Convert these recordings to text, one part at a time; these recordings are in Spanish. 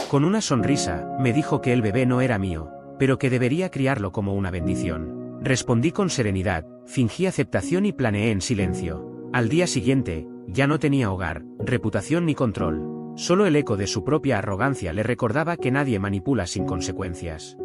Con una sonrisa, me dijo que el bebé no era mío, pero que debería criarlo como una bendición. Respondí con serenidad, fingí aceptación y planeé en silencio. Al día siguiente, ya no tenía hogar, reputación ni control. Solo el eco de su propia arrogancia le recordaba que nadie manipula sin consecuencias.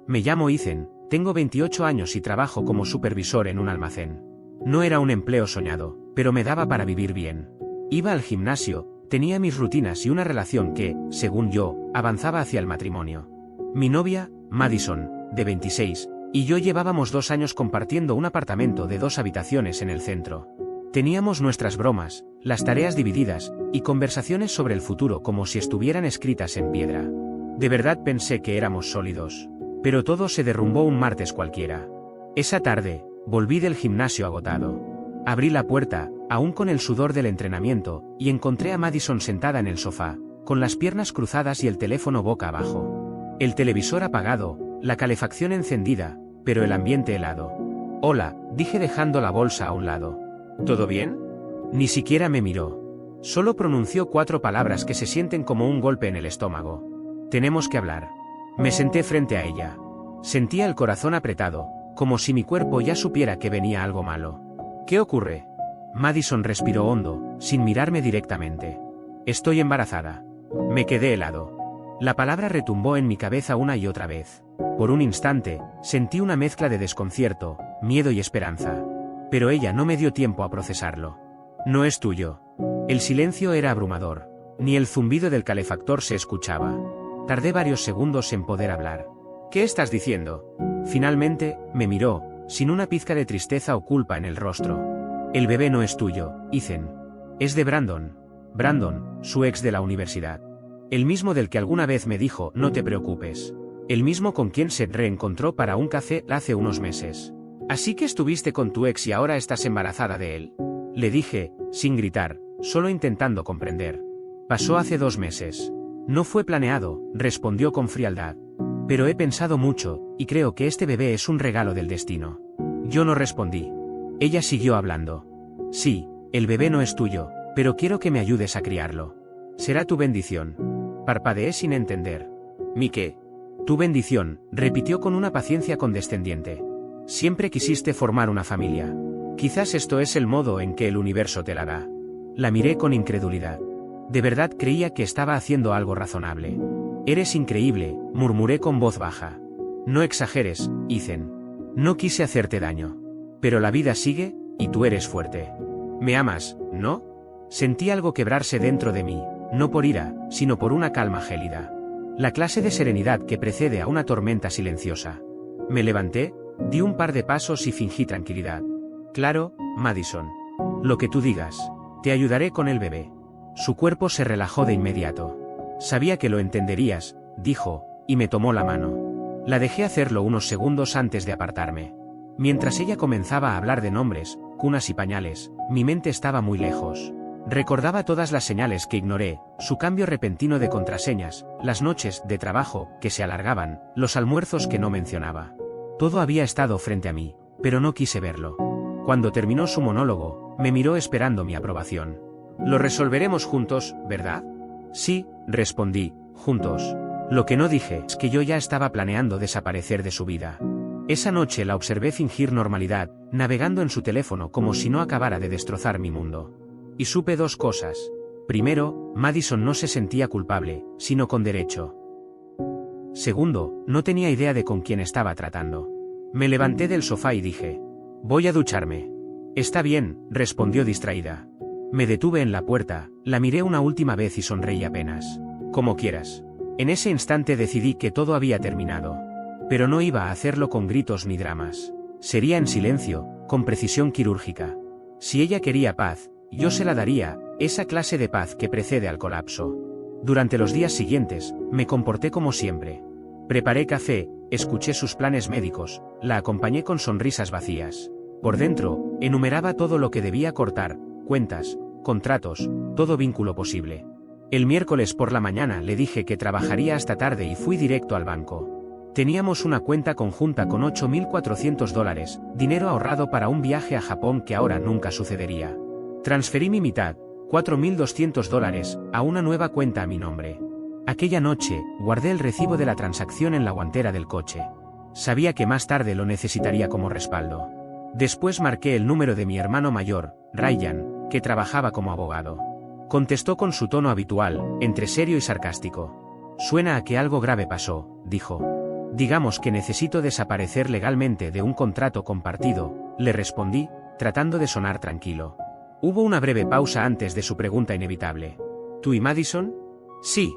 Me llamo Ethan, tengo 28 años y trabajo como supervisor en un almacén. No era un empleo soñado, pero me daba para vivir bien. Iba al gimnasio, tenía mis rutinas y una relación que, según yo, avanzaba hacia el matrimonio. Mi novia, Madison, de 26, y yo llevábamos 2 años compartiendo un apartamento de 2 habitaciones en el centro. Teníamos nuestras bromas, las tareas divididas, y conversaciones sobre el futuro como si estuvieran escritas en piedra. De verdad pensé que éramos sólidos. Pero todo se derrumbó un martes cualquiera. Esa tarde, volví del gimnasio agotado. Abrí la puerta, aún con el sudor del entrenamiento, y encontré a Madison sentada en el sofá, con las piernas cruzadas y el teléfono boca abajo. El televisor apagado, la calefacción encendida, pero el ambiente helado. «Hola», dije dejando la bolsa a un lado. «¿Todo bien?» Ni siquiera me miró. Solo pronunció 4 palabras que se sienten como un golpe en el estómago. «Tenemos que hablar». Me senté frente a ella. Sentía el corazón apretado, como si mi cuerpo ya supiera que venía algo malo. «¿Qué ocurre?» Madison respiró hondo, sin mirarme directamente. «Estoy embarazada». Me quedé helado. La palabra retumbó en mi cabeza una y otra vez. Por un instante, sentí una mezcla de desconcierto, miedo y esperanza. Pero ella no me dio tiempo a procesarlo. «No es tuyo». El silencio era abrumador. Ni el zumbido del calefactor se escuchaba. Tardé varios segundos en poder hablar. «¿Qué estás diciendo?» Finalmente, me miró, sin una pizca de tristeza o culpa en el rostro. «El bebé no es tuyo, Ethan. Es de Brandon». Brandon, su ex de la universidad. El mismo del que alguna vez me dijo, «No te preocupes». El mismo con quien se reencontró para un café hace unos meses. «Así que estuviste con tu ex y ahora estás embarazada de él». Le dije, sin gritar, solo intentando comprender. «Pasó hace 2 meses». «No fue planeado», respondió con frialdad. «Pero he pensado mucho, y creo que este bebé es un regalo del destino». Yo no respondí. Ella siguió hablando. «Sí, el bebé no es tuyo, pero quiero que me ayudes a criarlo. Será tu bendición». Parpadeé sin entender. «¿Mi qué?» «Tu bendición», repitió con una paciencia condescendiente. «Siempre quisiste formar una familia. Quizás esto es el modo en que el universo te la da». La miré con incredulidad. De verdad creía que estaba haciendo algo razonable. «Eres increíble», murmuré con voz baja. «No exageres, Ethan. No quise hacerte daño. Pero la vida sigue, y tú eres fuerte. ¿Me amas, no?» Sentí algo quebrarse dentro de mí, no por ira, sino por una calma gélida. La clase de serenidad que precede a una tormenta silenciosa. Me levanté, di un par de pasos y fingí tranquilidad. «Claro, Madison. Lo que tú digas. Te ayudaré con el bebé». Su cuerpo se relajó de inmediato. «Sabía que lo entenderías», dijo, y me tomó la mano. La dejé hacerlo unos segundos antes de apartarme. Mientras ella comenzaba a hablar de nombres, cunas y pañales, mi mente estaba muy lejos. Recordaba todas las señales que ignoré, su cambio repentino de contraseñas, las noches de trabajo que se alargaban, los almuerzos que no mencionaba. Todo había estado frente a mí, pero no quise verlo. Cuando terminó su monólogo, me miró esperando mi aprobación. «Lo resolveremos juntos, ¿verdad?» «Sí», respondí, «juntos». Lo que no dije es que yo ya estaba planeando desaparecer de su vida. Esa noche la observé fingir normalidad, navegando en su teléfono como si no acabara de destrozar mi mundo. Y supe 2 cosas. Primero, Madison no se sentía culpable, sino con derecho. Segundo, no tenía idea de con quién estaba tratando. Me levanté del sofá y dije, «Voy a ducharme». «Está bien», respondió distraída. Me detuve en la puerta, la miré una última vez y sonreí apenas. «Como quieras». En ese instante decidí que todo había terminado. Pero no iba a hacerlo con gritos ni dramas. Sería en silencio, con precisión quirúrgica. Si ella quería paz, yo se la daría, esa clase de paz que precede al colapso. Durante los días siguientes, me comporté como siempre. Preparé café, escuché sus planes médicos, la acompañé con sonrisas vacías. Por dentro, enumeraba todo lo que debía cortar, cuentas, contratos, todo vínculo posible. El miércoles por la mañana le dije que trabajaría hasta tarde y fui directo al banco. Teníamos una cuenta conjunta con $8.400, dinero ahorrado para un viaje a Japón que ahora nunca sucedería. Transferí mi mitad, $4.200, a una nueva cuenta a mi nombre. Aquella noche, guardé el recibo de la transacción en la guantera del coche. Sabía que más tarde lo necesitaría como respaldo. Después marqué el número de mi hermano mayor, Ryan, que trabajaba como abogado. Contestó con su tono habitual, entre serio y sarcástico. «Suena a que algo grave pasó», dijo. «Digamos que necesito desaparecer legalmente de un contrato compartido», le respondí, tratando de sonar tranquilo. Hubo una breve pausa antes de su pregunta inevitable. «¿Tú y Madison?» «Sí.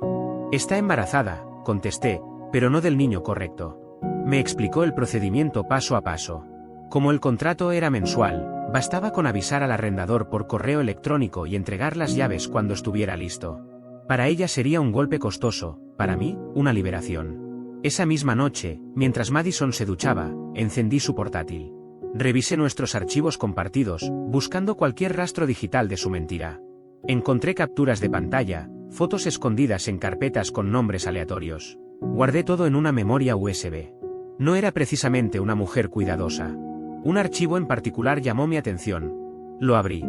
Está embarazada», contesté, «pero no del niño correcto». Me explicó el procedimiento paso a paso. Como el contrato era mensual, bastaba con avisar al arrendador por correo electrónico y entregar las llaves cuando estuviera listo. Para ella sería un golpe costoso, para mí, una liberación. Esa misma noche, mientras Madison se duchaba, encendí su portátil. Revisé nuestros archivos compartidos, buscando cualquier rastro digital de su mentira. Encontré capturas de pantalla, fotos escondidas en carpetas con nombres aleatorios. Guardé todo en una memoria USB. No era precisamente una mujer cuidadosa. Un archivo en particular llamó mi atención. Lo abrí.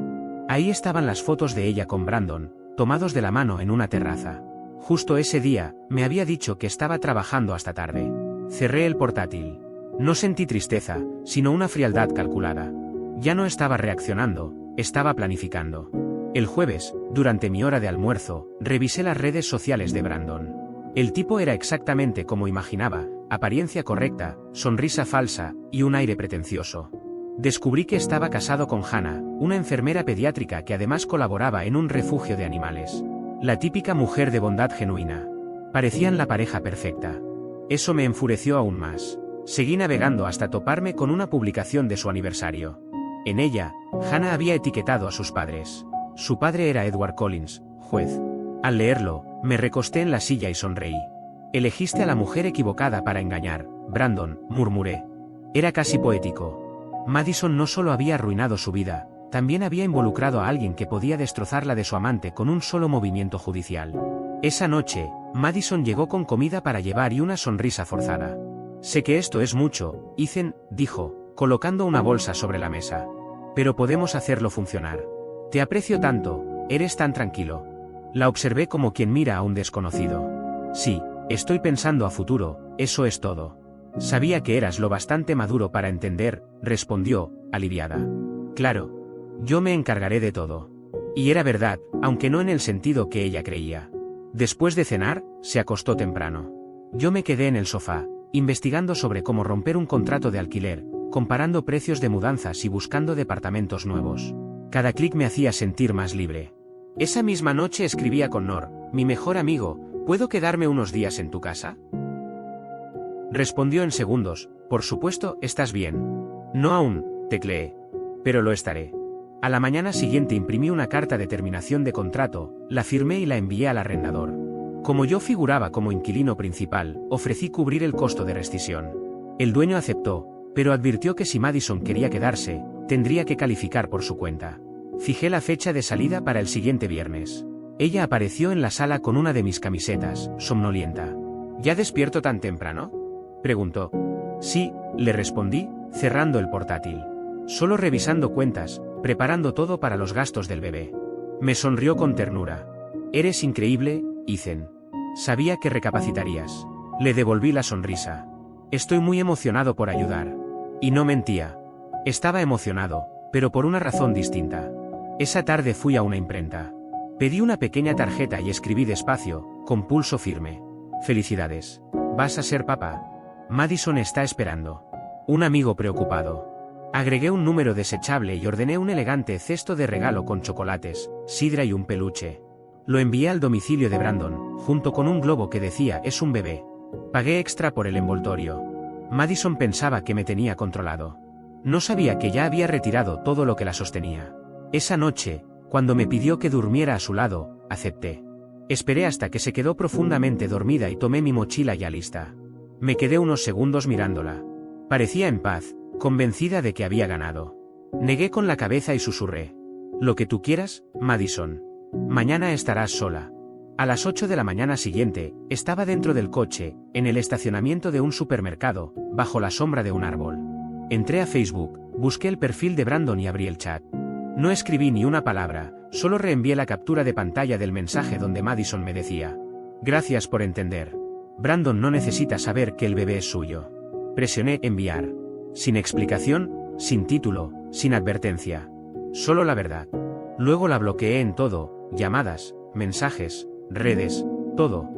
Ahí estaban las fotos de ella con Brandon, tomados de la mano en una terraza. Justo ese día, me había dicho que estaba trabajando hasta tarde. Cerré el portátil. No sentí tristeza, sino una frialdad calculada. Ya no estaba reaccionando, estaba planificando. El jueves, durante mi hora de almuerzo, revisé las redes sociales de Brandon. El tipo era exactamente como imaginaba, apariencia correcta, sonrisa falsa, y un aire pretencioso. Descubrí que estaba casado con Hannah, una enfermera pediátrica que además colaboraba en un refugio de animales. La típica mujer de bondad genuina. Parecían la pareja perfecta. Eso me enfureció aún más. Seguí navegando hasta toparme con una publicación de su aniversario. En ella, Hannah había etiquetado a sus padres. Su padre era Edward Collins, juez. Al leerlo, me recosté en la silla y sonreí. «Elegiste a la mujer equivocada para engañar, Brandon», murmuré. Era casi poético. Madison no solo había arruinado su vida, también había involucrado a alguien que podía destrozarla de su amante con un solo movimiento judicial. Esa noche, Madison llegó con comida para llevar y una sonrisa forzada. «Sé que esto es mucho, Ethan», dijo, colocando una bolsa sobre la mesa. «Pero podemos hacerlo funcionar. Te aprecio tanto, eres tan tranquilo». La observé como quien mira a un desconocido. «Sí, estoy pensando a futuro, eso es todo». «Sabía que eras lo bastante maduro para entender», respondió, aliviada. «Claro. Yo me encargaré de todo». Y era verdad, aunque no en el sentido que ella creía. Después de cenar, se acostó temprano. Yo me quedé en el sofá, investigando sobre cómo romper un contrato de alquiler, comparando precios de mudanzas y buscando departamentos nuevos. Cada clic me hacía sentir más libre. Esa misma noche escribía con Nor, mi mejor amigo, ¿puedo quedarme unos días en tu casa? Respondió en segundos, por supuesto, ¿estás bien? No aún, tecleé. Pero lo estaré. A la mañana siguiente imprimí una carta de terminación de contrato, la firmé y la envié al arrendador. Como yo figuraba como inquilino principal, ofrecí cubrir el costo de rescisión. El dueño aceptó, pero advirtió que si Madison quería quedarse, tendría que calificar por su cuenta. Fijé la fecha de salida para el siguiente viernes. Ella apareció en la sala con una de mis camisetas, somnolienta. ¿Ya despierto tan temprano?, preguntó. Sí, le respondí, cerrando el portátil. Solo revisando cuentas, preparando todo para los gastos del bebé. Me sonrió con ternura. Eres increíble, Ethan. Sabía que recapacitarías. Le devolví la sonrisa. Estoy muy emocionado por ayudar. Y no mentía. Estaba emocionado, pero por una razón distinta. Esa tarde fui a una imprenta. Pedí una pequeña tarjeta y escribí despacio, con pulso firme. Felicidades. ¿Vas a ser papá? Madison está esperando. Un amigo preocupado. Agregué un número desechable y ordené un elegante cesto de regalo con chocolates, sidra y un peluche. Lo envié al domicilio de Brandon, junto con un globo que decía «es un bebé». Pagué extra por el envoltorio. Madison pensaba que me tenía controlado. No sabía que ya había retirado todo lo que la sostenía. Esa noche, cuando me pidió que durmiera a su lado, acepté. Esperé hasta que se quedó profundamente dormida y tomé mi mochila ya lista. Me quedé unos segundos mirándola. Parecía en paz, convencida de que había ganado. Negué con la cabeza y susurré. Lo que tú quieras, Madison. Mañana estarás sola. A las 8 de la mañana siguiente, estaba dentro del coche, en el estacionamiento de un supermercado, bajo la sombra de un árbol. Entré a Facebook, busqué el perfil de Brandon y abrí el chat. No escribí ni una palabra, solo reenvié la captura de pantalla del mensaje donde Madison me decía: Gracias por entender. Brandon no necesita saber que el bebé es suyo. Presioné enviar. Sin explicación, sin título, sin advertencia. Solo la verdad. Luego la bloqueé en todo, llamadas, mensajes, redes, todo.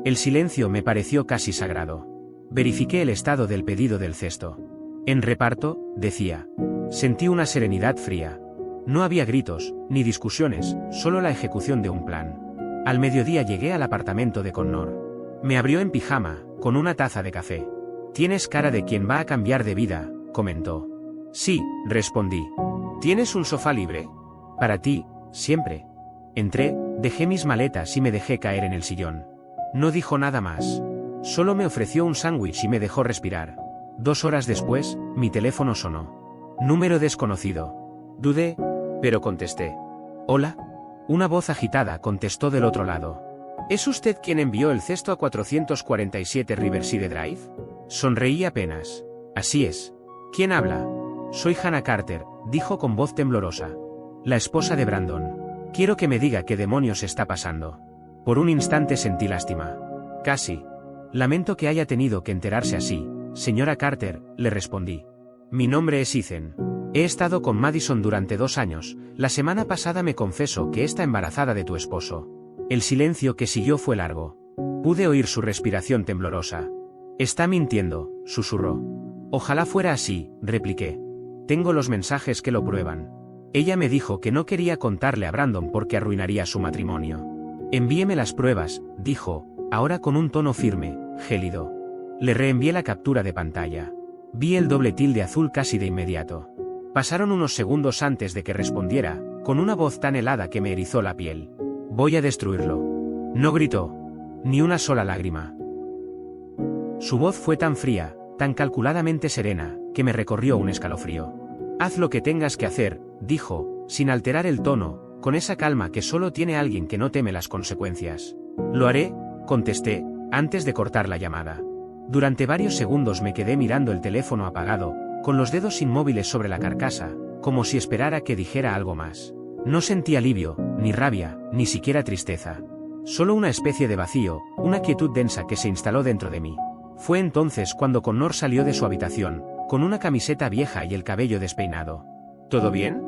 El silencio me pareció casi sagrado. Verifiqué el estado del pedido del cesto. En reparto, decía. Sentí una serenidad fría. No había gritos, ni discusiones, solo la ejecución de un plan. Al mediodía llegué al apartamento de Connor. Me abrió en pijama, con una taza de café. «Tienes cara de quien va a cambiar de vida», comentó. «Sí», respondí. «¿Tienes un sofá libre?» «Para ti, siempre». Entré, dejé mis maletas y me dejé caer en el sillón. No dijo nada más. Solo me ofreció un sándwich y me dejó respirar. 2 horas después, mi teléfono sonó. Número desconocido. Dudé, pero contesté. «¿Hola?» Una voz agitada contestó del otro lado. «¿Es usted quien envió el cesto a 447 Riverside Drive?» Sonreí apenas. «Así es». «¿Quién habla?» «Soy Hannah Carter», dijo con voz temblorosa. «La esposa de Brandon. Quiero que me diga qué demonios está pasando». Por un instante sentí lástima. «Casi. Lamento que haya tenido que enterarse así, señora Carter», le respondí. «Mi nombre es Ethan. He estado con Madison durante 2 años, la semana pasada me confesó que está embarazada de tu esposo». El silencio que siguió fue largo. Pude oír su respiración temblorosa. «Está mintiendo», susurró. «Ojalá fuera así», repliqué. «Tengo los mensajes que lo prueban». Ella me dijo que no quería contarle a Brandon porque arruinaría su matrimonio. «Envíeme las pruebas», dijo, ahora con un tono firme, gélido. Le reenvié la captura de pantalla. Vi el doble tilde azul casi de inmediato. Pasaron unos segundos antes de que respondiera, con una voz tan helada que me erizó la piel. «Voy a destruirlo». No gritó. Ni una sola lágrima. Su voz fue tan fría, tan calculadamente serena, que me recorrió un escalofrío. «Haz lo que tengas que hacer», dijo, sin alterar el tono, con esa calma que solo tiene alguien que no teme las consecuencias. «Lo haré», contesté, antes de cortar la llamada. Durante varios segundos me quedé mirando el teléfono apagado, con los dedos inmóviles sobre la carcasa, como si esperara que dijera algo más. No sentí alivio, ni rabia, ni siquiera tristeza. Solo una especie de vacío, una quietud densa que se instaló dentro de mí. Fue entonces cuando Connor salió de su habitación, con una camiseta vieja y el cabello despeinado. «¿Todo bien?»,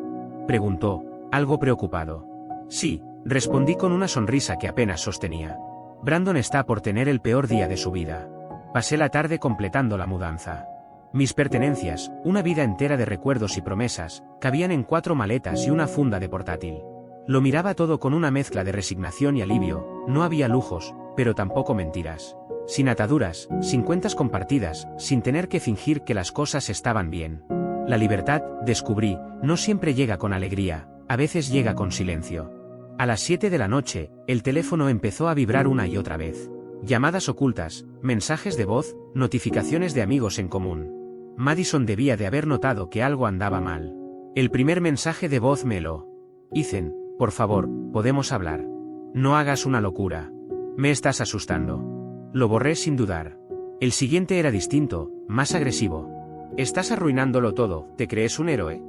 preguntó, algo preocupado. «Sí», respondí con una sonrisa que apenas sostenía. «Brandon está por tener el peor día de su vida». Pasé la tarde completando la mudanza. Mis pertenencias, una vida entera de recuerdos y promesas, cabían en 4 maletas y una funda de portátil. Lo miraba todo con una mezcla de resignación y alivio, no había lujos, pero tampoco mentiras. Sin ataduras, sin cuentas compartidas, sin tener que fingir que las cosas estaban bien. La libertad, descubrí, no siempre llega con alegría, a veces llega con silencio. A las 7 de la noche, el teléfono empezó a vibrar una y otra vez. Llamadas ocultas, mensajes de voz, notificaciones de amigos en común. Madison debía de haber notado que algo andaba mal. El primer mensaje de voz me lo. «Ethan, por favor, ¿podemos hablar? No hagas una locura. Me estás asustando». Lo borré sin dudar. El siguiente era distinto, más agresivo. «Estás arruinándolo todo, ¿te crees un héroe?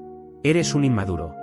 Eres un inmaduro».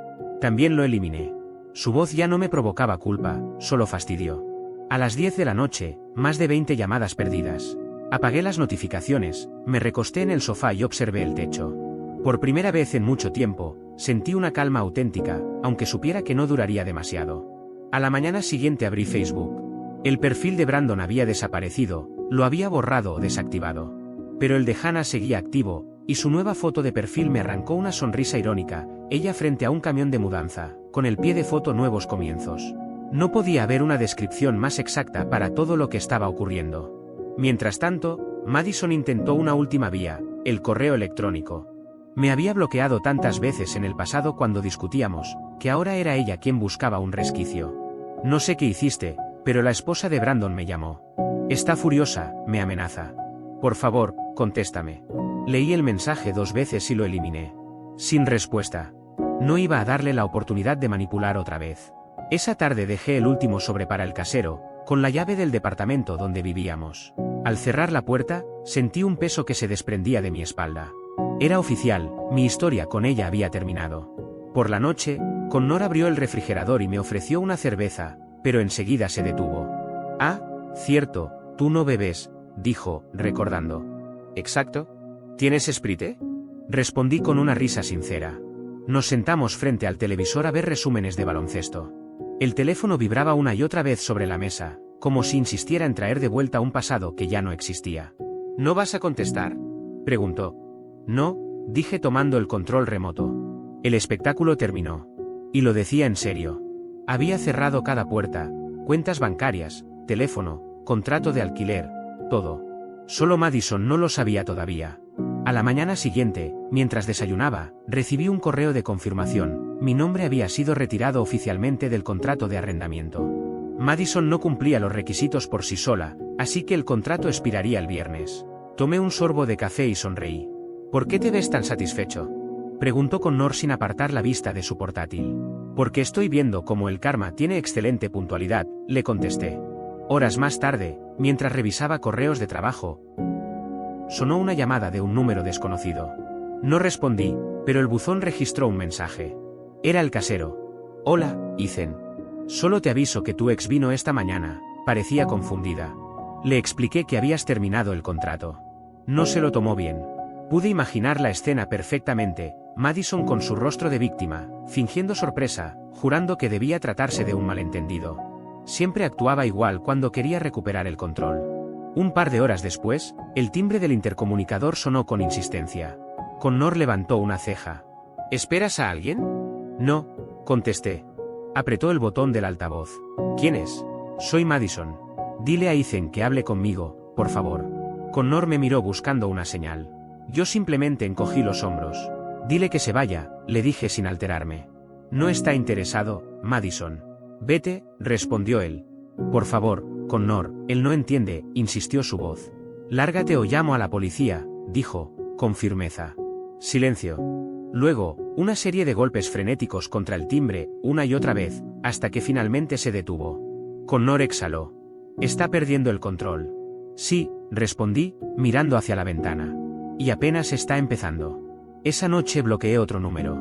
También lo eliminé. Su voz ya no me provocaba culpa, solo fastidio. A las 10 de la noche, más de 20 llamadas perdidas. Apagué las notificaciones, me recosté en el sofá y observé el techo. Por primera vez en mucho tiempo, sentí una calma auténtica, aunque supiera que no duraría demasiado. A la mañana siguiente abrí Facebook. El perfil de Brandon había desaparecido, lo había borrado o desactivado. Pero el de Hannah seguía activo, y su nueva foto de perfil me arrancó una sonrisa irónica, ella frente a un camión de mudanza, con el pie de foto Nuevos Comienzos. No podía haber una descripción más exacta para todo lo que estaba ocurriendo. Mientras tanto, Madison intentó una última vía, el correo electrónico. Me había bloqueado tantas veces en el pasado cuando discutíamos, que ahora era ella quien buscaba un resquicio. «No sé qué hiciste, pero la esposa de Brandon me llamó. Está furiosa, me amenaza. Por favor, contéstame». Leí el mensaje 2 veces y lo eliminé. Sin respuesta. No iba a darle la oportunidad de manipular otra vez. Esa tarde dejé el último sobre para el casero, con la llave del departamento donde vivíamos. Al cerrar la puerta, sentí un peso que se desprendía de mi espalda. Era oficial, mi historia con ella había terminado. Por la noche, Connor abrió el refrigerador y me ofreció una cerveza, pero enseguida se detuvo. «Ah, Cierto, tú no bebes, dijo, recordando. ¿Exacto? ¿Tienes Sprite? Respondí con una risa sincera. Nos sentamos frente al televisor a ver resúmenes de baloncesto. El teléfono vibraba una y otra vez sobre la mesa, como si insistiera en traer de vuelta un pasado que ya no existía. ¿No vas a contestar?, preguntó. No, dije tomando el control remoto. El espectáculo terminó. Y lo decía en serio. Había cerrado cada puerta, cuentas bancarias, teléfono, contrato de alquiler, todo. Solo Madison no lo sabía todavía. A la mañana siguiente, mientras desayunaba, recibí un correo de confirmación. Mi nombre había sido retirado oficialmente del contrato de arrendamiento. Madison no cumplía los requisitos por sí sola, así que el contrato expiraría el viernes. Tomé un sorbo de café y sonreí. ¿Por qué te ves tan satisfecho?, preguntó Connor sin apartar la vista de su portátil. Porque estoy viendo cómo el karma tiene excelente puntualidad, le contesté. Horas más tarde, mientras revisaba correos de trabajo, sonó una llamada de un número desconocido. No respondí, pero el buzón registró un mensaje. Era el casero. Hola, Ethan. Solo te aviso que tu ex vino esta mañana, parecía confundida. Le expliqué que habías terminado el contrato. No se lo tomó bien. Pude imaginar la escena perfectamente, Madison con su rostro de víctima, fingiendo sorpresa, jurando que debía tratarse de un malentendido. Siempre actuaba igual cuando quería recuperar el control. Un par de horas después, el timbre del intercomunicador sonó con insistencia. Connor levantó una ceja. ¿Esperas a alguien? No, contesté. Apretó el botón del altavoz. ¿Quién es? Soy Madison. Dile a Ethan que hable conmigo, por favor. Connor me miró buscando una señal. Yo simplemente encogí los hombros. Dile que se vaya, le dije sin alterarme. No está interesado, Madison. Vete, respondió él. Por favor, Connor, él no entiende, insistió su voz. Lárgate o llamo a la policía, dijo, con firmeza. Silencio. Luego, una serie de golpes frenéticos contra el timbre, una y otra vez, hasta que finalmente se detuvo. Connor exhaló. Está perdiendo el control. Sí, respondí, mirando hacia la ventana. Y apenas está empezando. Esa noche bloqueé otro número.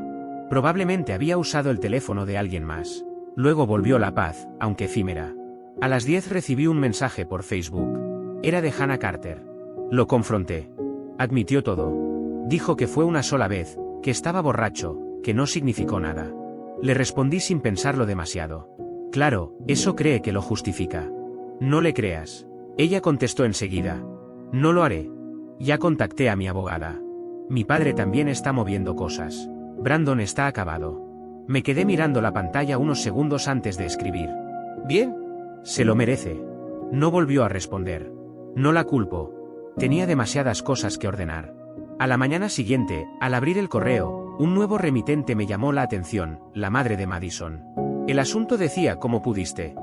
Probablemente había usado el teléfono de alguien más. Luego volvió la paz, aunque efímera. A las 10 recibí un mensaje por Facebook. Era de Hannah Carter. Lo confronté. Admitió todo. Dijo que fue una sola vez, que estaba borracho, que no significó nada. Le respondí sin pensarlo demasiado. Claro, eso cree que lo justifica. No le creas. Ella contestó enseguida. No lo haré. Ya contacté a mi abogada. Mi padre también está moviendo cosas. Brandon está acabado. Me quedé mirando la pantalla unos segundos antes de escribir. Bien. Se lo merece. No volvió a responder. No la culpo. Tenía demasiadas cosas que ordenar. A la mañana siguiente, al abrir el correo, un nuevo remitente me llamó la atención, la madre de Madison. El asunto decía ¿cómo pudiste?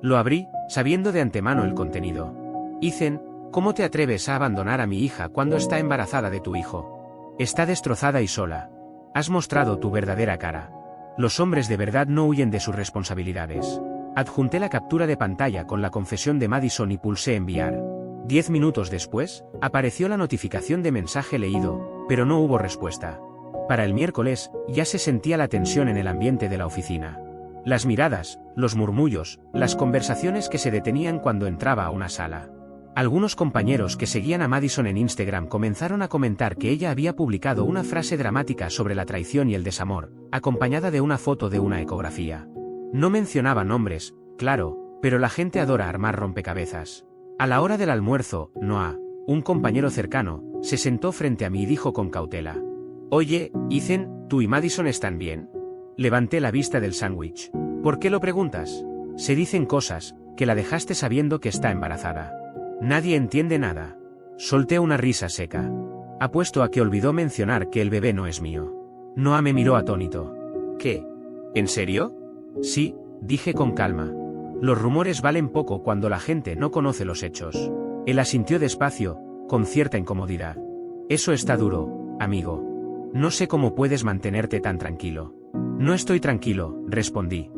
Lo abrí, sabiendo de antemano el contenido. Ethan, ¿cómo te atreves a abandonar a mi hija cuando está embarazada de tu hijo? Está destrozada y sola. Has mostrado tu verdadera cara. Los hombres de verdad no huyen de sus responsabilidades. Adjunté la captura de pantalla con la confesión de Madison y pulsé enviar. 10 minutos después, apareció la notificación de mensaje leído, pero no hubo respuesta. Para el miércoles, ya se sentía la tensión en el ambiente de la oficina. Las miradas, los murmullos, las conversaciones que se detenían cuando entraba a una sala. Algunos compañeros que seguían a Madison en Instagram comenzaron a comentar que ella había publicado una frase dramática sobre la traición y el desamor, acompañada de una foto de una ecografía. No mencionaba nombres, claro, pero la gente adora armar rompecabezas. A la hora del almuerzo, Noah, un compañero cercano, se sentó frente a mí y dijo con cautela. Oye, Ethan, ¿tú y Madison están bien? Levanté la vista del sándwich. ¿Por qué lo preguntas? Se dicen cosas, que la dejaste sabiendo que está embarazada. Nadie entiende nada. Solté una risa seca. Apuesto a que olvidó mencionar que el bebé no es mío. Noah me miró atónito. ¿Qué? ¿En serio? Sí, dije con calma. Los rumores valen poco cuando la gente no conoce los hechos. Él asintió despacio, con cierta incomodidad. Eso está duro, amigo. No sé cómo puedes mantenerte tan tranquilo. No estoy tranquilo, respondí.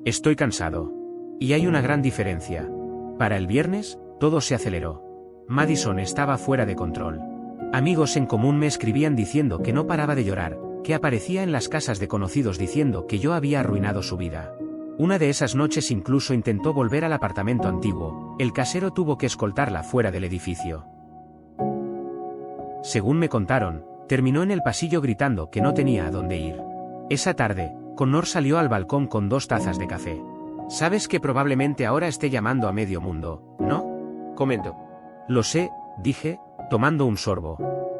Estoy cansado. Y hay una gran diferencia. Para el viernes, todo se aceleró. Madison estaba fuera de control. Amigos en común me escribían diciendo que no paraba de llorar, que aparecía en las casas de conocidos diciendo que yo había arruinado su vida. Una de esas noches incluso intentó volver al apartamento antiguo, el casero tuvo que escoltarla fuera del edificio. Según me contaron, terminó en el pasillo gritando que no tenía a dónde ir. Esa tarde, Connor salió al balcón con 2 tazas de café. Sabes que probablemente ahora esté llamando a medio mundo, ¿no? Comentó. Lo sé, dije, tomando un sorbo.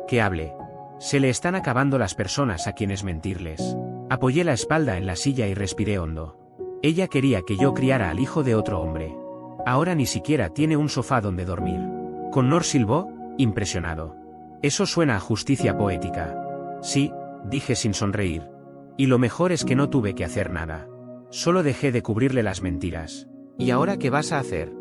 Que hable. Se le están acabando las personas a quienes mentirles. Apoyé la espalda en la silla y respiré hondo. Ella quería que yo criara al hijo de otro hombre. Ahora ni siquiera tiene un sofá donde dormir. Connor silbó, impresionado. Eso suena a justicia poética. Sí, dije sin sonreír. Y lo mejor es que no tuve que hacer nada. Solo dejé de cubrirle las mentiras. ¿Y ahora qué vas a hacer?,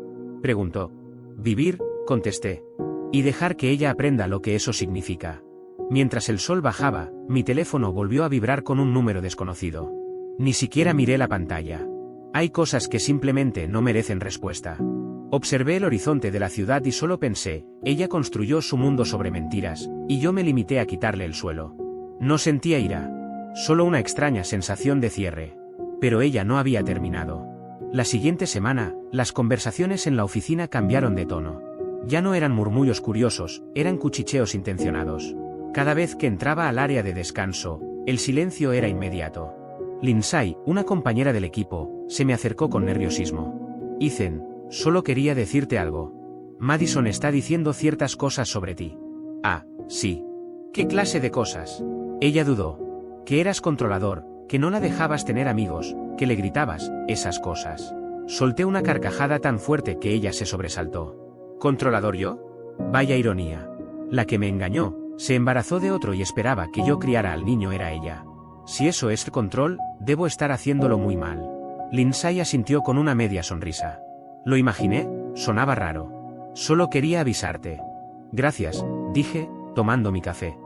preguntó. Vivir, contesté. Y dejar que ella aprenda lo que eso significa. Mientras el sol bajaba, mi teléfono volvió a vibrar con un número desconocido. Ni siquiera miré la pantalla. Hay cosas que simplemente no merecen respuesta. Observé el horizonte de la ciudad y solo pensé, ella construyó su mundo sobre mentiras, y yo me limité a quitarle el suelo. No sentía ira. Solo una extraña sensación de cierre. Pero ella no había terminado. La siguiente semana, las conversaciones en la oficina cambiaron de tono. Ya no eran murmullos curiosos, eran cuchicheos intencionados. Cada vez que entraba al área de descanso, el silencio era inmediato. Lindsay, una compañera del equipo, se me acercó con nerviosismo. Ethan, solo quería decirte algo. Madison está diciendo ciertas cosas sobre ti. Ah, sí. ¿Qué clase de cosas? Ella dudó. Que eras controlador, que no la dejabas tener amigos, que le gritabas, esas cosas. Solté una carcajada tan fuerte que ella se sobresaltó. ¿Controlador yo? Vaya ironía. La que me engañó, se embarazó de otro y esperaba que yo criara al niño era ella. Si eso es control, debo estar haciéndolo muy mal. Lindsay asintió con una media sonrisa. Lo imaginé, sonaba raro. Solo quería avisarte. Gracias, dije, tomando mi café.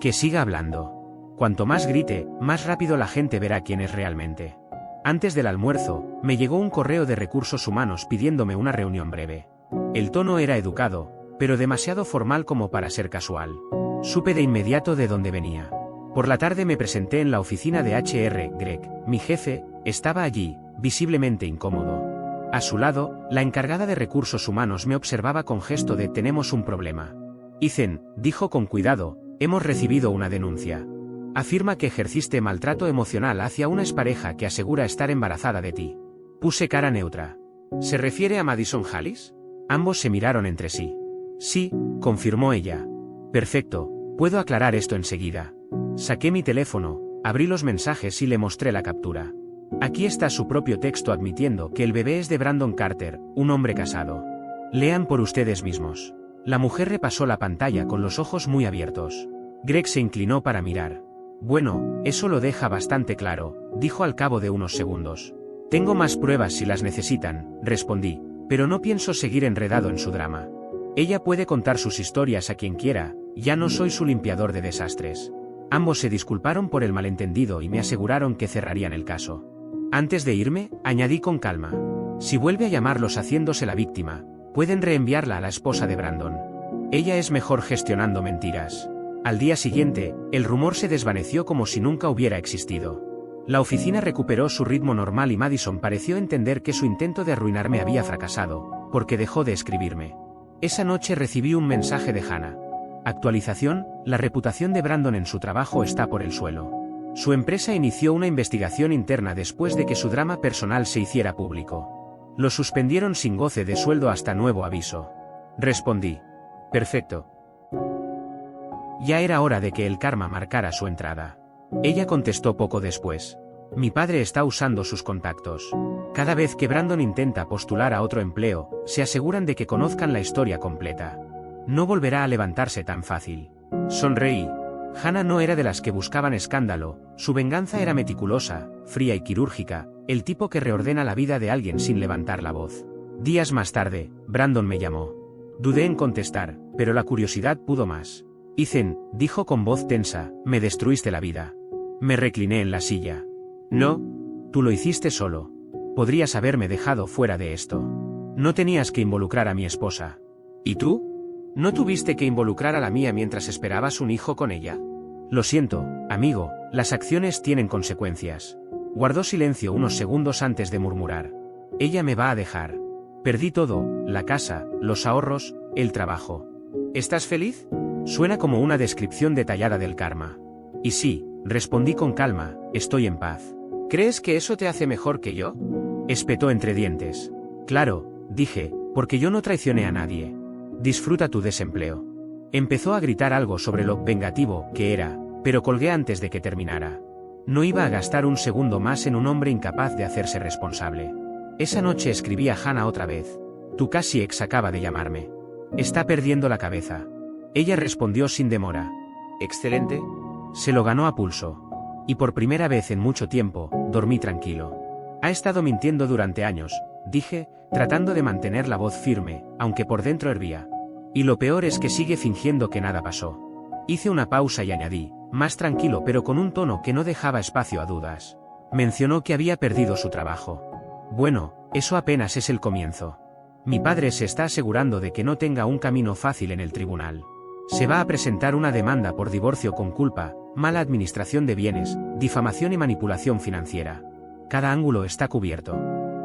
Que siga hablando. Cuanto más grite, más rápido la gente verá quién es realmente. Antes del almuerzo, me llegó un correo de recursos humanos pidiéndome una reunión breve. El tono era educado, pero demasiado formal como para ser casual. Supe de inmediato de dónde venía. Por la tarde me presenté en la oficina de HR. Greg, mi jefe, estaba allí, visiblemente incómodo. A su lado, la encargada de recursos humanos me observaba con gesto de «tenemos un problema». Ethan, dijo con cuidado, «hemos recibido una denuncia. Afirma que ejerciste maltrato emocional hacia una expareja que asegura estar embarazada de ti». Puse cara neutra. ¿Se refiere a Madison Hollis? Ambos se miraron entre sí. Sí, confirmó ella. Perfecto, puedo aclarar esto enseguida. Saqué mi teléfono, abrí los mensajes y le mostré la captura. Aquí está su propio texto admitiendo que el bebé es de Brandon Carter, un hombre casado. Lean por ustedes mismos. La mujer repasó la pantalla con los ojos muy abiertos. Greg se inclinó para mirar. Bueno, eso lo deja bastante claro, dijo al cabo de unos segundos. Tengo más pruebas si las necesitan, respondí, pero no pienso seguir enredado en su drama. Ella puede contar sus historias a quien quiera, ya no soy su limpiador de desastres. Ambos se disculparon por el malentendido y me aseguraron que cerrarían el caso. Antes de irme, añadí con calma. Si vuelve a llamarlos haciéndose la víctima, pueden reenviarla a la esposa de Brandon. Ella es mejor gestionando mentiras. Al día siguiente, el rumor se desvaneció como si nunca hubiera existido. La oficina recuperó su ritmo normal y Madison pareció entender que su intento de arruinarme había fracasado, porque dejó de escribirme. Esa noche recibí un mensaje de Hannah. Actualización, la reputación de Brandon en su trabajo está por el suelo. Su empresa inició una investigación interna después de que su drama personal se hiciera público. Lo suspendieron sin goce de sueldo hasta nuevo aviso. Respondí. Perfecto. Ya era hora de que el karma marcara su entrada. Ella contestó poco después. Mi padre está usando sus contactos. Cada vez que Brandon intenta postular a otro empleo, se aseguran de que conozcan la historia completa. No volverá a levantarse tan fácil. Sonreí. Hannah no era de las que buscaban escándalo, su venganza era meticulosa, fría y quirúrgica, el tipo que reordena la vida de alguien sin levantar la voz. Días más tarde, Brandon me llamó. Dudé en contestar, pero la curiosidad pudo más. Ethan, dijo con voz tensa, me destruiste la vida. Me recliné en la silla. No, tú lo hiciste solo. Podrías haberme dejado fuera de esto. No tenías que involucrar a mi esposa. ¿Y tú? ¿No tuviste que involucrar a la mía mientras esperabas un hijo con ella? Lo siento, amigo, las acciones tienen consecuencias. Guardó silencio unos segundos antes de murmurar. Ella me va a dejar. Perdí todo, la casa, los ahorros, el trabajo. ¿Estás feliz? Suena como una descripción detallada del karma. Y sí, respondí con calma, estoy en paz. ¿Crees que eso te hace mejor que yo? Espetó entre dientes. Claro, dije, porque yo no traicioné a nadie. Disfruta tu desempleo. Empezó a gritar algo sobre lo vengativo que era, pero colgué antes de que terminara. No iba a gastar un segundo más en un hombre incapaz de hacerse responsable. Esa noche escribí a Hannah otra vez. Tu casi ex acaba de llamarme. Está perdiendo la cabeza. Ella respondió sin demora. Excelente. Se lo ganó a pulso. Y por primera vez en mucho tiempo, dormí tranquilo. Ha estado mintiendo durante años, dije, tratando de mantener la voz firme, aunque por dentro hervía. Y lo peor es que sigue fingiendo que nada pasó. Hice una pausa y añadí, más tranquilo pero con un tono que no dejaba espacio a dudas. Mencionó que había perdido su trabajo. Bueno, eso apenas es el comienzo. Mi padre se está asegurando de que no tenga un camino fácil en el tribunal. Se va a presentar una demanda por divorcio con culpa, mala administración de bienes, difamación y manipulación financiera. Cada ángulo está cubierto.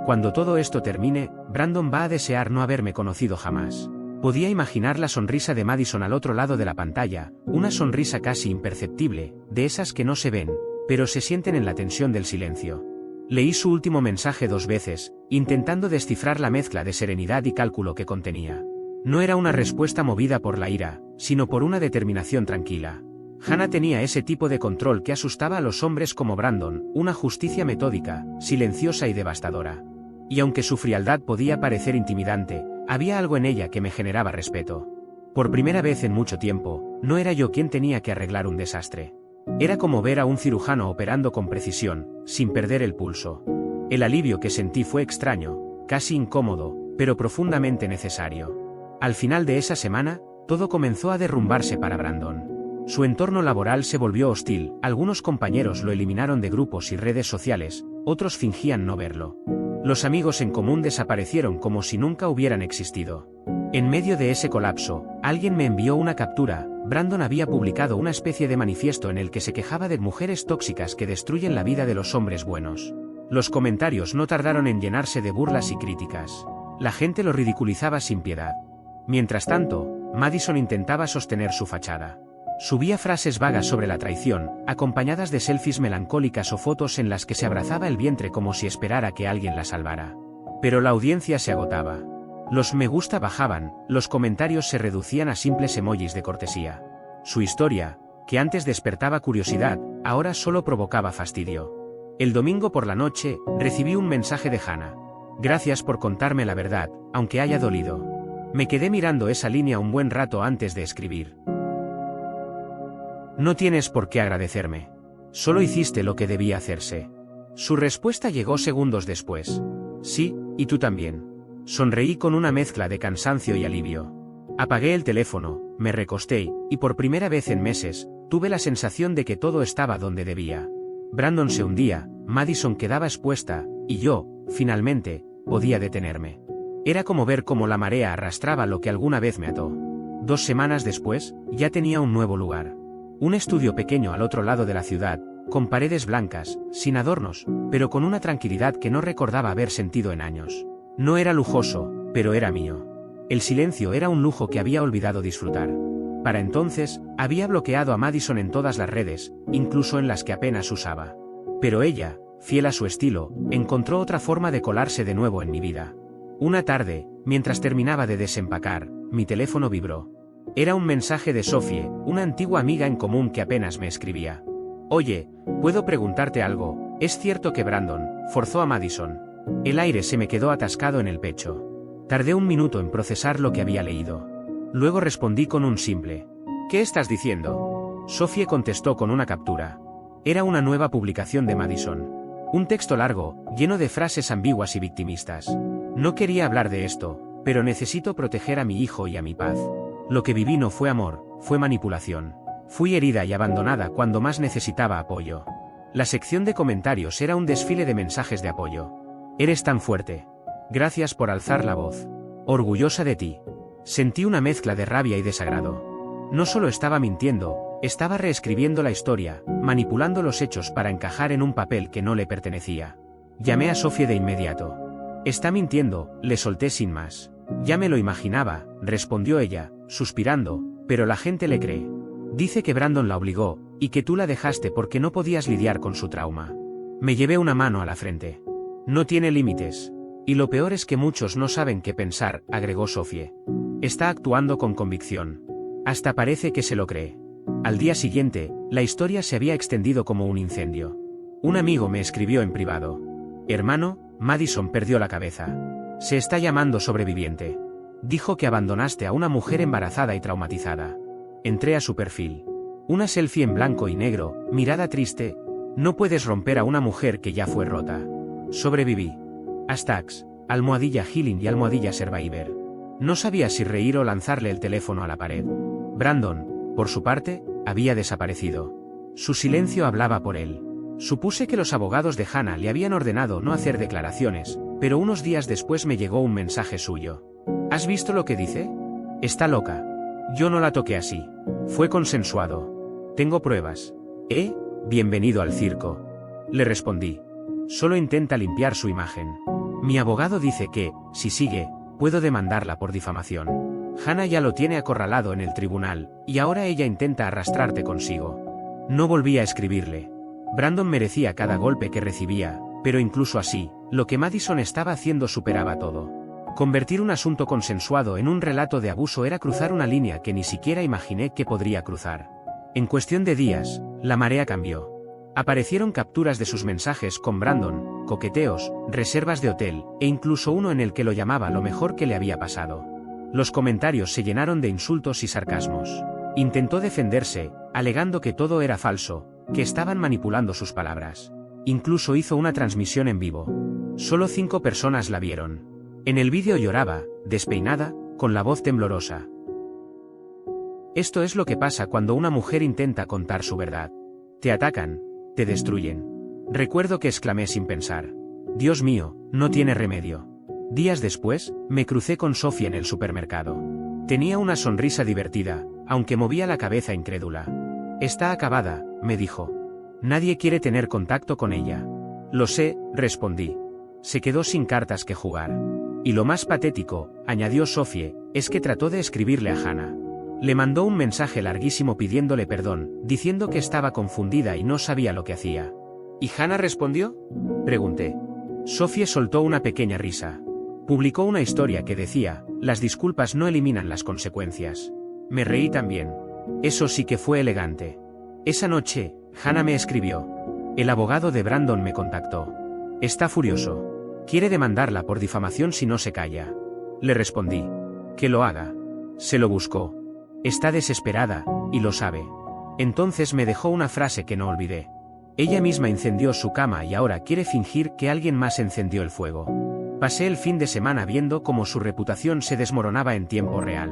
Cuando todo esto termine, Brandon va a desear no haberme conocido jamás. Podía imaginar la sonrisa de Madison al otro lado de la pantalla, una sonrisa casi imperceptible, de esas que no se ven, pero se sienten en la tensión del silencio. Leí su último mensaje 2 veces, intentando descifrar la mezcla de serenidad y cálculo que contenía. No era una respuesta movida por la ira, sino por una determinación tranquila. Hannah tenía ese tipo de control que asustaba a los hombres como Brandon, una justicia metódica, silenciosa y devastadora. Y aunque su frialdad podía parecer intimidante, había algo en ella que me generaba respeto. Por primera vez en mucho tiempo, no era yo quien tenía que arreglar un desastre. Era como ver a un cirujano operando con precisión, sin perder el pulso. El alivio que sentí fue extraño, casi incómodo, pero profundamente necesario. Al final de esa semana, todo comenzó a derrumbarse para Brandon. Su entorno laboral se volvió hostil, algunos compañeros lo eliminaron de grupos y redes sociales, otros fingían no verlo. Los amigos en común desaparecieron como si nunca hubieran existido. En medio de ese colapso, alguien me envió una captura. Brandon había publicado una especie de manifiesto en el que se quejaba de mujeres tóxicas que destruyen la vida de los hombres buenos. Los comentarios no tardaron en llenarse de burlas y críticas. La gente lo ridiculizaba sin piedad. Mientras tanto, Madison intentaba sostener su fachada. Subía frases vagas sobre la traición, acompañadas de selfies melancólicas o fotos en las que se abrazaba el vientre como si esperara que alguien la salvara. Pero la audiencia se agotaba. Los me gusta bajaban, los comentarios se reducían a simples emojis de cortesía. Su historia, que antes despertaba curiosidad, ahora solo provocaba fastidio. El domingo por la noche, recibí un mensaje de Hannah. Gracias por contarme la verdad, aunque haya dolido. Me quedé mirando esa línea un buen rato antes de escribir. No tienes por qué agradecerme. Solo hiciste lo que debía hacerse. Su respuesta llegó segundos después. Sí, y tú también. Sonreí con una mezcla de cansancio y alivio. Apagué el teléfono, me recosté, y por primera vez en meses, tuve la sensación de que todo estaba donde debía. Brandon se hundía, Madison quedaba expuesta, y yo, finalmente, podía detenerme. Era como ver cómo la marea arrastraba lo que alguna vez me ató. 2 semanas después, ya tenía un nuevo lugar. Un estudio pequeño al otro lado de la ciudad, con paredes blancas, sin adornos, pero con una tranquilidad que no recordaba haber sentido en años. No era lujoso, pero era mío. El silencio era un lujo que había olvidado disfrutar. Para entonces, había bloqueado a Madison en todas las redes, incluso en las que apenas usaba. Pero ella, fiel a su estilo, encontró otra forma de colarse de nuevo en mi vida. Una tarde, mientras terminaba de desempacar, mi teléfono vibró. Era un mensaje de Sophie, una antigua amiga en común que apenas me escribía. Oye, ¿puedo preguntarte algo? ¿Es cierto que Brandon forzó a Madison? El aire se me quedó atascado en el pecho. Tardé un minuto en procesar lo que había leído. Luego respondí con un simple. ¿Qué estás diciendo? Sophie contestó con una captura. Era una nueva publicación de Madison. Un texto largo, lleno de frases ambiguas y victimistas. No quería hablar de esto, pero necesito proteger a mi hijo y a mi paz. Lo que viví no fue amor, fue manipulación. Fui herida y abandonada cuando más necesitaba apoyo. La sección de comentarios era un desfile de mensajes de apoyo. Eres tan fuerte. Gracias por alzar la voz. Orgullosa de ti. Sentí una mezcla de rabia y desagrado. No solo estaba mintiendo, Estaba reescribiendo la historia, manipulando los hechos para encajar en un papel que no le pertenecía. Llamé a Sophie de inmediato. Está mintiendo, le solté sin más. Ya me lo imaginaba, respondió ella, suspirando, pero la gente le cree. Dice que Brandon la obligó, y que tú la dejaste porque no podías lidiar con su trauma. Me llevé una mano a la frente. No tiene límites. Y lo peor es que muchos no saben qué pensar, agregó Sophie. Está actuando con convicción. Hasta parece que se lo cree. Al día siguiente, la historia se había extendido como un incendio. Un amigo me escribió en privado. Hermano, Madison perdió la cabeza. Se está llamando sobreviviente. Dijo que abandonaste a una mujer embarazada y traumatizada. Entré a su perfil. Una selfie en blanco y negro, mirada triste. No puedes romper a una mujer que ya fue rota. Sobreviví. Hashtags, #Healing y #Survivor. No sabía si reír o lanzarle el teléfono a la pared. Brandon, por su parte, había desaparecido. Su silencio hablaba por él. Supuse que los abogados de Hannah le habían ordenado no hacer declaraciones, pero unos días después me llegó un mensaje suyo. ¿Has visto lo que dice? Está loca. Yo no la toqué así. Fue consensuado. Tengo pruebas. Bienvenido al circo. Le respondí. Solo intenta limpiar su imagen. Mi abogado dice que, si sigue, puedo demandarla por difamación. Hannah ya lo tiene acorralado en el tribunal, y ahora ella intenta arrastrarte consigo. No volví a escribirle. Brandon merecía cada golpe que recibía, pero incluso así, lo que Madison estaba haciendo superaba todo. Convertir un asunto consensuado en un relato de abuso era cruzar una línea que ni siquiera imaginé que podría cruzar. En cuestión de días, la marea cambió. Aparecieron capturas de sus mensajes con Brandon, coqueteos, reservas de hotel, e incluso uno en el que lo llamaba lo mejor que le había pasado. Los comentarios se llenaron de insultos y sarcasmos. Intentó defenderse, alegando que todo era falso, que estaban manipulando sus palabras. Incluso hizo una transmisión en vivo. Solo 5 personas la vieron. En el vídeo lloraba, despeinada, con la voz temblorosa. Esto es lo que pasa cuando una mujer intenta contar su verdad. Te atacan, te destruyen. Recuerdo que exclamé sin pensar. Dios mío, no tiene remedio. Días después, me crucé con Sophie en el supermercado. Tenía una sonrisa divertida, aunque movía la cabeza incrédula. Está acabada, me dijo. Nadie quiere tener contacto con ella. Lo sé, respondí. Se quedó sin cartas que jugar. Y lo más patético, añadió Sophie, es que trató de escribirle a Hannah. Le mandó un mensaje larguísimo pidiéndole perdón, diciendo que estaba confundida y no sabía lo que hacía. ¿Y Hannah respondió? Pregunté. Sophie soltó una pequeña risa. Publicó una historia que decía, las disculpas no eliminan las consecuencias. Me reí también. Eso sí que fue elegante. Esa noche, Hannah me escribió. El abogado de Brandon me contactó. Está furioso. Quiere demandarla por difamación si no se calla. Le respondí. Que lo haga. Se lo buscó. Está desesperada, y lo sabe. Entonces me dejó una frase que no olvidé. Ella misma incendió su cama y ahora quiere fingir que alguien más encendió el fuego. Pasé el fin de semana viendo cómo su reputación se desmoronaba en tiempo real.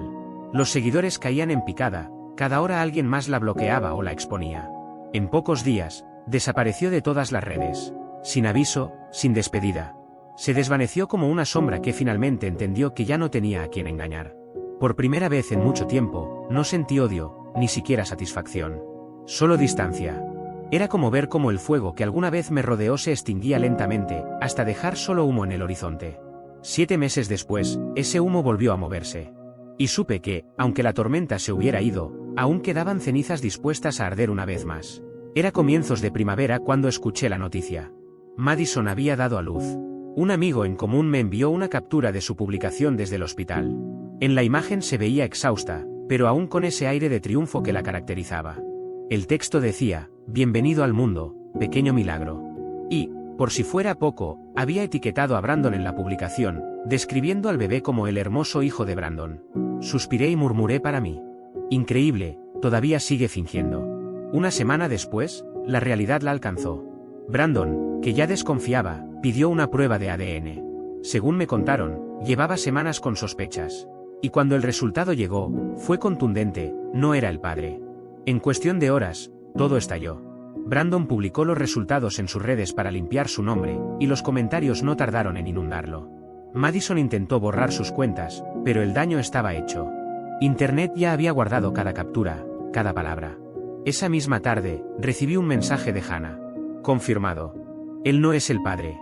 Los seguidores caían en picada, cada hora alguien más la bloqueaba o la exponía. En pocos días, desapareció de todas las redes. Sin aviso, sin despedida. Se desvaneció como una sombra que finalmente entendió que ya no tenía a quien engañar. Por primera vez en mucho tiempo, no sentí odio, ni siquiera satisfacción. Solo distancia. Era como ver cómo el fuego que alguna vez me rodeó se extinguía lentamente, hasta dejar solo humo en el horizonte. 7 meses después, ese humo volvió a moverse. Y supe que, aunque la tormenta se hubiera ido, aún quedaban cenizas dispuestas a arder una vez más. Era comienzos de primavera cuando escuché la noticia. Madison había dado a luz. Un amigo en común me envió una captura de su publicación desde el hospital. En la imagen se veía exhausta, pero aún con ese aire de triunfo que la caracterizaba. El texto decía, bienvenido al mundo, pequeño milagro. Y, por si fuera poco, había etiquetado a Brandon en la publicación, describiendo al bebé como el hermoso hijo de Brandon. Suspiré y murmuré para mí. Increíble, todavía sigue fingiendo. Una semana después, la realidad la alcanzó. Brandon, que ya desconfiaba, pidió una prueba de ADN. Según me contaron, llevaba semanas con sospechas. Y cuando el resultado llegó, fue contundente, no era el padre. En cuestión de horas, todo estalló. Brandon publicó los resultados en sus redes para limpiar su nombre, y los comentarios no tardaron en inundarlo. Madison intentó borrar sus cuentas, pero el daño estaba hecho. Internet ya había guardado cada captura, cada palabra. Esa misma tarde, recibí un mensaje de Hannah. Confirmado. Él no es el padre.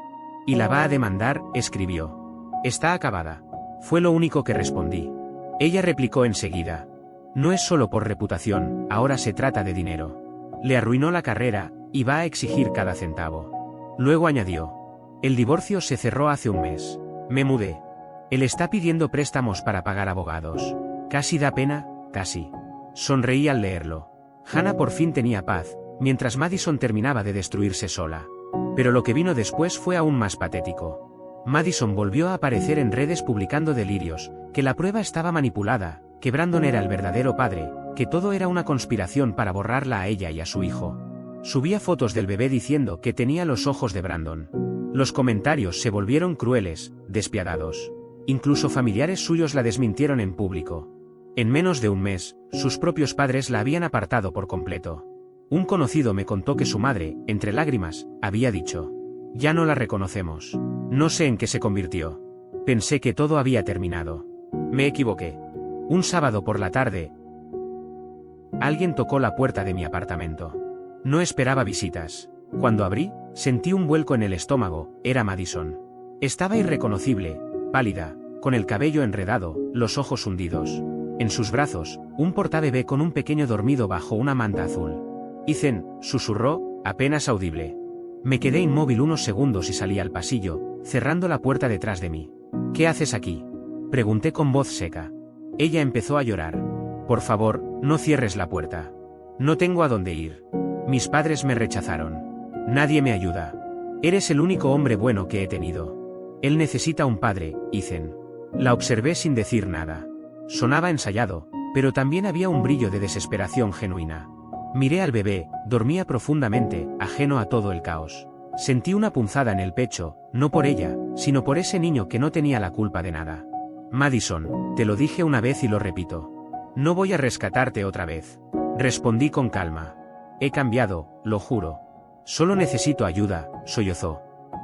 Y la va a demandar, escribió. Está acabada. Fue lo único que respondí. Ella replicó enseguida. No es solo por reputación, ahora se trata de dinero. Le arruinó la carrera, y va a exigir cada centavo. Luego añadió. El divorcio se cerró hace un mes. Me mudé. Él está pidiendo préstamos para pagar abogados. Casi da pena, casi. Sonreí al leerlo. Hannah por fin tenía paz, mientras Madison terminaba de destruirse sola. Pero lo que vino después fue aún más patético. Madison volvió a aparecer en redes publicando delirios, que la prueba estaba manipulada, que Brandon era el verdadero padre, que todo era una conspiración para borrarla a ella y a su hijo. Subía fotos del bebé diciendo que tenía los ojos de Brandon. Los comentarios se volvieron crueles, despiadados. Incluso familiares suyos la desmintieron en público. En menos de un mes, sus propios padres la habían apartado por completo. Un conocido me contó que su madre, entre lágrimas, había dicho: ya no la reconocemos. No sé en qué se convirtió. Pensé que todo había terminado. Me equivoqué. Un sábado por la tarde, alguien tocó la puerta de mi apartamento. No esperaba visitas. Cuando abrí, sentí un vuelco en el estómago. Era Madison. Estaba irreconocible, pálida, con el cabello enredado, los ojos hundidos. En sus brazos, un portabebé con un pequeño dormido bajo una manta azul. Ethan, susurró, apenas audible. Me quedé inmóvil unos segundos y salí al pasillo, cerrando la puerta detrás de mí. ¿Qué haces aquí?, pregunté con voz seca. Ella empezó a llorar. Por favor, no cierres la puerta. No tengo a dónde ir. Mis padres me rechazaron. Nadie me ayuda. Eres el único hombre bueno que he tenido. Él necesita un padre, Ethan. La observé sin decir nada. Sonaba ensayado, pero también había un brillo de desesperación genuina. Miré al bebé, dormía profundamente, ajeno a todo el caos. Sentí una punzada en el pecho, no por ella, sino por ese niño que no tenía la culpa de nada. Madison, te lo dije una vez y lo repito. No voy a rescatarte otra vez. Respondí con calma. He cambiado, lo juro. Solo necesito ayuda, sollozó.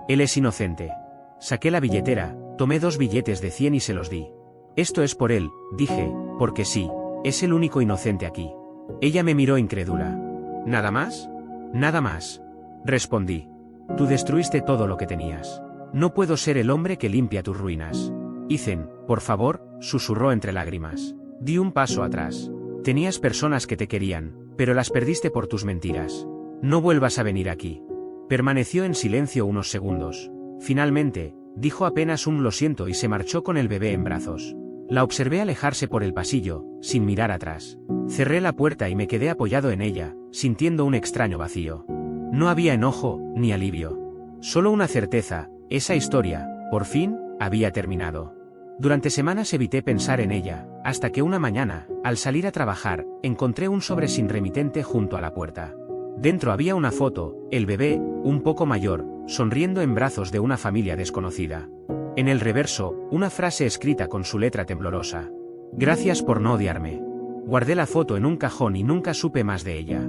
Él es inocente. Saqué la billetera, tomé 2 billetes de 100 y se los di. Esto es por él, dije, porque sí, es el único inocente aquí. Ella me miró incrédula. ¿Nada más? Nada más. Respondí. Tú destruiste todo lo que tenías. No puedo ser el hombre que limpia tus ruinas. Ethan, por favor, susurró entre lágrimas. Di un paso atrás. Tenías personas que te querían, pero las perdiste por tus mentiras. No vuelvas a venir aquí. Permaneció en silencio unos segundos. Finalmente, dijo apenas un lo siento y se marchó con el bebé en brazos. La observé alejarse por el pasillo, sin mirar atrás. Cerré la puerta y me quedé apoyado en ella, sintiendo un extraño vacío. No había enojo, ni alivio. Solo una certeza: esa historia, por fin, había terminado. Durante semanas evité pensar en ella, hasta que una mañana, al salir a trabajar, encontré un sobre sin remitente junto a la puerta. Dentro había una foto, el bebé, un poco mayor, sonriendo en brazos de una familia desconocida. En el reverso, una frase escrita con su letra temblorosa. Gracias por no odiarme. Guardé la foto en un cajón y nunca supe más de ella.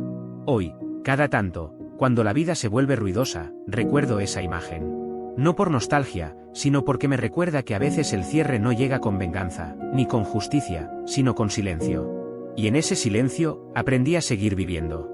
Hoy, cada tanto, cuando la vida se vuelve ruidosa, recuerdo esa imagen. No por nostalgia, sino porque me recuerda que a veces el cierre no llega con venganza, ni con justicia, sino con silencio. Y en ese silencio, aprendí a seguir viviendo.